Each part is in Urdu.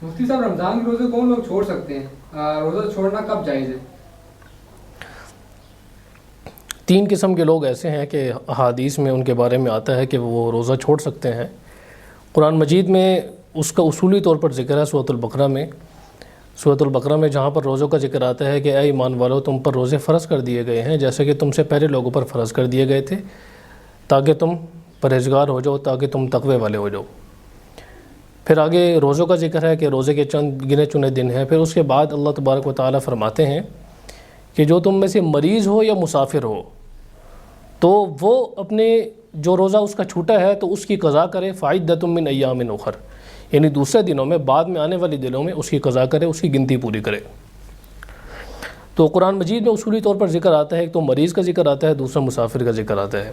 مفتی صاحب رمضان کے روزے کون لوگ چھوڑ سکتے ہیں؟ روزہ چھوڑنا کب جائز ہے؟ 3 قسم کے لوگ ایسے ہیں کہ احادیث میں ان کے بارے میں آتا ہے کہ وہ روزہ چھوڑ سکتے ہیں۔ قرآن مجید میں اس کا اصولی طور پر ذکر ہے سورۃ البقرہ میں جہاں پر روزوں کا ذکر آتا ہے کہ اے ایمان والو تم پر روزے فرض کر دیے گئے ہیں جیسے کہ تم سے پہلے لوگوں پر فرض کر دیے گئے تھے تاکہ تم پرہیزگار ہو جاؤ، تاکہ تم تقوی والے ہو جاؤ۔ پھر آگے روزوں کا ذکر ہے کہ روزے کے چند گنے چنے دن ہیں۔ پھر اس کے بعد اللہ تبارک و تعالیٰ فرماتے ہیں کہ جو تم میں سے مریض ہو یا مسافر ہو تو وہ اپنے جو روزہ اس کا چھوٹا ہے تو اس کی قضا کرے، فعدۃ من ایام اخر، یعنی دوسرے دنوں میں، بعد میں آنے والی دنوں میں اس کی قضا کرے، اس کی گنتی پوری کرے۔ تو قرآن مجید میں اصولی طور پر ذکر آتا ہے، ایک تو مریض کا ذکر آتا ہے، دوسرا مسافر کا ذکر آتا ہے۔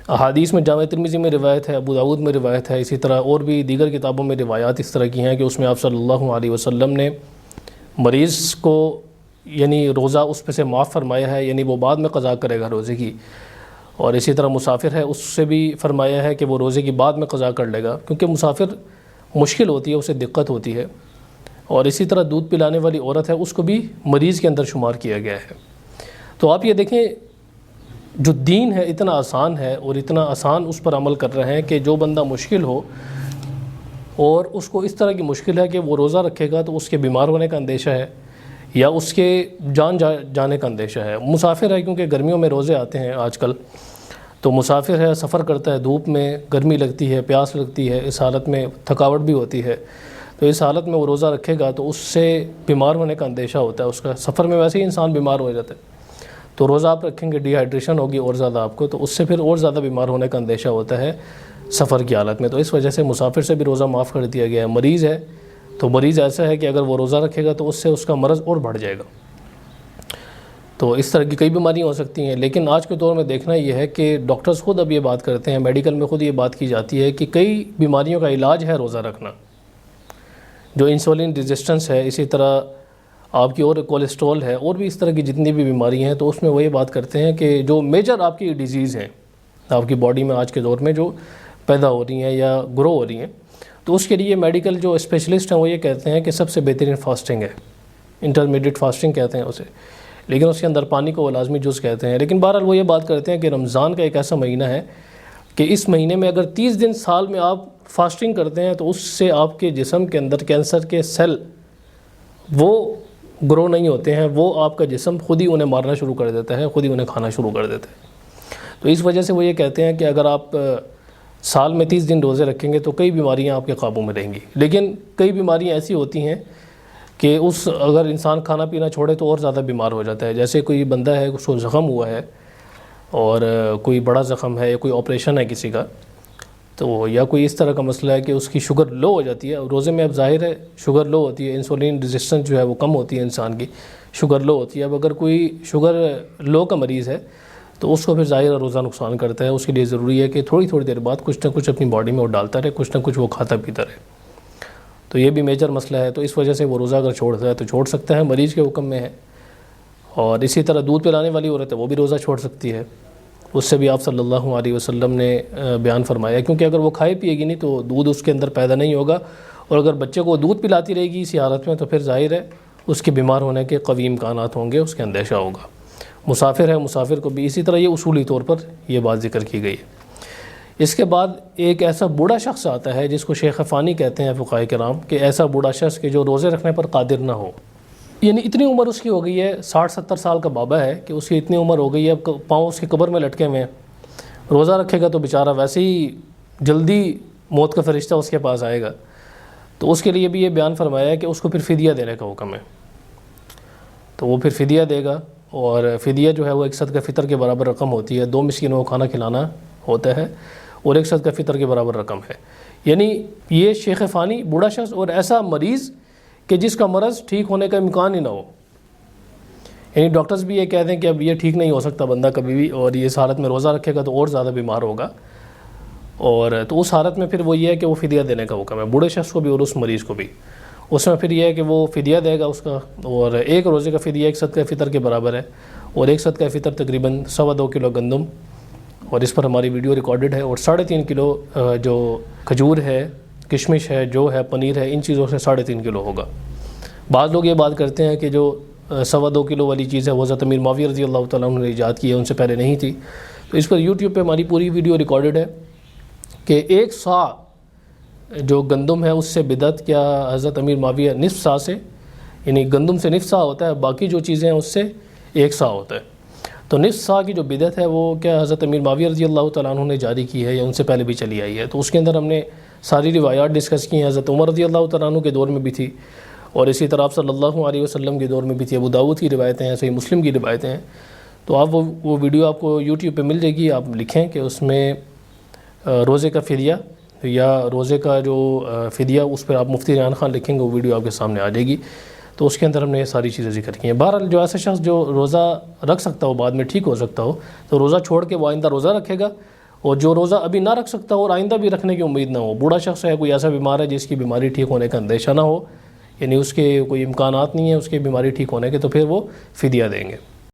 احادیث میں جامع ترمذی میں روایت ہے، ابو داؤد میں روایت ہے، اسی طرح اور بھی دیگر کتابوں میں روایات اس طرح کی ہیں کہ اس میں آپ صلی اللہ علیہ وسلم نے مریض کو یعنی روزہ اس پہ سے معاف فرمایا ہے، یعنی وہ بعد میں قضا کرے گا روزے کی، اور اسی طرح مسافر ہے اس سے بھی فرمایا ہے کہ وہ روزے کی بعد میں قضا کر لے گا، کیونکہ مسافر مشکل ہوتی ہے، اسے دقت ہوتی ہے۔ اور اسی طرح دودھ پلانے والی عورت ہے، اس کو بھی مریض کے اندر شمار کیا گیا ہے۔ تو آپ یہ دیکھیں جو دین ہے اتنا آسان ہے اور اتنا آسان اس پر عمل کر رہے ہیں کہ جو بندہ مشکل ہو اور اس کو اس طرح کی مشکل ہے کہ وہ روزہ رکھے گا تو اس کے بیمار ہونے کا اندیشہ ہے یا اس کے جان جانے کا اندیشہ ہے۔ مسافر ہے کیونکہ گرمیوں میں روزے آتے ہیں آج کل، تو مسافر ہے، سفر کرتا ہے، دھوپ میں گرمی لگتی ہے، پیاس لگتی ہے، اس حالت میں تھکاوٹ بھی ہوتی ہے، تو اس حالت میں وہ روزہ رکھے گا تو اس سے بیمار ہونے کا اندیشہ ہوتا ہے۔ اس کا سفر میں ویسے ہی انسان بیمار ہو جاتا ہے، تو روزہ آپ رکھیں گے ڈی ہائیڈریشن ہوگی اور زیادہ آپ کو، تو اس سے پھر اور زیادہ بیمار ہونے کا اندیشہ ہوتا ہے سفر کی حالت میں۔ تو اس وجہ سے مسافر سے بھی روزہ معاف کر دیا گیا ہے۔ مریض ہے تو مریض ایسا ہے کہ اگر وہ روزہ رکھے گا تو اس سے اس کا مرض اور بڑھ جائے گا۔ تو اس طرح کی کئی بیماریاں ہو سکتی ہیں، لیکن آج کے دور میں دیکھنا یہ ہے کہ ڈاکٹرز خود اب یہ بات کرتے ہیں، میڈیکل میں خود یہ بات کی جاتی ہے کہ کئی بیماریوں کا علاج ہے روزہ رکھنا، جو انسولین ریزسٹنس ہے، اسی طرح آپ کی اور کولیسٹرول ہے، اور بھی اس طرح کی جتنی بھی بیماری ہیں، تو اس میں وہ یہ بات کرتے ہیں کہ جو میجر آپ کی ڈیزیز ہیں آپ کی باڈی میں آج کے دور میں جو پیدا ہو رہی ہیں یا گرو ہو رہی ہیں، تو اس کے لیے میڈیکل جو اسپیشلسٹ ہیں وہ یہ کہتے ہیں کہ سب سے بہترین فاسٹنگ ہے، انٹرمیڈیٹ فاسٹنگ کہتے ہیں اسے، لیکن اس کے اندر پانی کو وہ لازمی جز کہتے ہیں۔ لیکن بہرحال وہ یہ بات کرتے ہیں کہ رمضان کا ایک ایسا مہینہ ہے کہ اس مہینے میں اگر 30 دن سال میں آپ فاسٹنگ کرتے ہیں تو اس سے آپ کے جسم کے اندر کینسر کے سیل وہ گرو نہیں ہوتے ہیں، وہ آپ کا جسم خود ہی انہیں مارنا شروع کر دیتا ہے، خود ہی انہیں کھانا شروع کر دیتا ہے۔ تو اس وجہ سے وہ یہ کہتے ہیں کہ اگر آپ سال میں 30 دن روزے رکھیں گے تو کئی بیماریاں آپ کے قابو میں رہیں گی، لیکن کئی بیماریاں ایسی ہوتی ہیں کہ اگر انسان کھانا پینا چھوڑے تو اور زیادہ بیمار ہو جاتا ہے۔ جیسے کوئی بندہ ہے، اس کو زخم ہوا ہے اور کوئی بڑا زخم ہے یا کوئی آپریشن ہے کسی کا، تو یا کوئی اس طرح کا مسئلہ ہے کہ اس کی شوگر لو ہو جاتی ہے، روزے میں اب ظاہر ہے شوگر لو ہوتی ہے، انسولین ریزسٹنس جو ہے وہ کم ہوتی ہے انسان کی، شوگر لو ہوتی ہے۔ اب اگر کوئی شوگر لو کا مریض ہے تو اس کو پھر ظاہر روزہ نقصان کرتا ہے، اس کے لیے ضروری ہے کہ تھوڑی تھوڑی دیر بعد کچھ نہ کچھ اپنی باڈی میں وہ ڈالتا رہے، کچھ نہ کچھ وہ کھاتا پیتا رہے۔ تو یہ بھی میجر مسئلہ ہے، تو اس وجہ سے وہ روزہ اگر چھوڑتا ہے تو چھوڑ سکتا ہے، مریض کے حکم میں ہے۔ اور اسی طرح دودھ پلانے والی عورت ہے وہ بھی روزہ چھوڑ سکتی ہے، اس سے بھی آپ صلی اللہ علیہ وسلم نے بیان فرمایا، کیونکہ اگر وہ کھائے پیے گی نہیں تو دودھ اس کے اندر پیدا نہیں ہوگا، اور اگر بچے کو دودھ پلاتی رہے گی اسی حالت میں تو پھر ظاہر ہے اس کے بیمار ہونے کے قوی امکانات ہوں گے، اس کے اندیشہ ہوگا۔ مسافر ہے، مسافر کو بھی اسی طرح یہ اصولی طور پر یہ بات ذکر کی گئی ہے۔ اس کے بعد ایک ایسا بوڑھا شخص آتا ہے جس کو شیخ فانی کہتے ہیں فقہاء کرام، کہ ایسا بوڑھا شخص کہ جو روزے رکھنے پر قادر نہ ہو، یعنی اتنی عمر اس کی ہو گئی ہے، 60-70 سال کا بابا ہے کہ اس کی اتنی عمر ہو گئی ہے، اب پاؤں اس کی قبر میں لٹکے ہوئے ہیں، روزہ رکھے گا تو بیچارہ ویسے ہی جلدی موت کا فرشتہ اس کے پاس آئے گا، تو اس کے لیے بھی یہ بیان فرمایا ہے کہ اس کو پھر فدیہ دینے کا حکم ہے، تو وہ پھر فدیہ دے گا، اور فدیہ جو ہے وہ ایک صدقہ فطر کے برابر رقم ہوتی ہے، 2 مسکینوں کو کھانا کھلانا ہوتا ہے، اور ایک صدقہ فطر کے برابر رقم ہے۔ یعنی یہ شیخ فانی بوڑھا شخص اور ایسا مریض کہ جس کا مرض ٹھیک ہونے کا امکان ہی نہ ہو، یعنی ڈاکٹرز بھی یہ کہتے ہیں کہ اب یہ ٹھیک نہیں ہو سکتا بندہ کبھی بھی، اور یہ اس حالت میں روزہ رکھے گا تو اور زیادہ بیمار ہوگا، اور تو اس حالت میں پھر وہ یہ ہے کہ وہ فدیہ دینے کا حکم ہے، بوڑھے شخص کو بھی اور اس مریض کو بھی۔ اس میں پھر یہ ہے کہ وہ فدیہ دے گا اس کا، اور ایک روزے کا فدیہ ایک صدقہ فطر کے برابر ہے، اور ایک صدقہ فطر تقریباً 2.25 کلو گندم، اور اس پر ہماری ویڈیو ریکارڈڈ ہے، اور 3.5 کلو جو کھجور ہے، کشمش ہے، جو ہے، پنیر ہے، ان چیزوں سے 3.5 کلو ہوگا۔ بعض لوگ یہ بات کرتے ہیں کہ جو 2.25 کلو والی چیز ہے وہ حضرت امیر معاویہ رضی اللہ تعالیٰ عنہ نے ایجاد کی ہے، ان سے پہلے نہیں تھی۔ تو اس پر یوٹیوب پہ ہماری پوری ویڈیو ریکارڈڈ ہے کہ 1 سا جو گندم ہے اس سے بدعت، کیا حضرت امیر معاویہ نصف سا سے، یعنی گندم سے نصف سا ہوتا ہے، باقی جو چیزیں ہیں اس سے 1 سا ہوتا ہے۔ تو نصف سا کی جو بدعت ہے وہ کیا حضرت امیر معاویہ رضی اللہ تعالیٰ عنہ نے جاری کی ہے یا ان سے پہلے بھی چلی آئی ہے؟ تو اس کے اندر ہم نے ساری روایات ڈسکس کی ہیں۔ حضرت عمر رضی اللہ تعالیٰ عنہ کے دور میں بھی تھی، اور اسی طرح آپ صلی اللہ علیہ وسلم کے دور میں بھی تھی۔ ابو داؤد کی روایتیں ہیں، صحیح مسلم کی روایتیں ہیں۔ تو آپ وہ ویڈیو آپ کو یوٹیوب پہ مل جائے گی، آپ لکھیں کہ اس میں روزے کا فدیہ یا روزے کا جو فدیہ، اس پر آپ مفتی ریحان خان لکھیں گے، وہ ویڈیو آپ کے سامنے آ جائے گی۔ تو اس کے اندر ہم نے یہ ساری چیزیں ذکر کی ہیں۔ بہرحال جو ایسا شخص جو روزہ رکھ سکتا ہو، بعد میں ٹھیک ہو سکتا ہو، تو روزہ چھوڑ کے وہ آئندہ روزہ رکھے گا، اور جو روزہ ابھی نہ رکھ سکتا ہو اور آئندہ بھی رکھنے کی امید نہ ہو، بوڑھا شخص ہے، کوئی ایسا بیمار ہے جس کی بیماری ٹھیک ہونے کا اندیشہ نہ ہو، یعنی اس کے کوئی امکانات نہیں ہیں اس کی بیماری ٹھیک ہونے کے، تو پھر وہ فدیہ دیں گے۔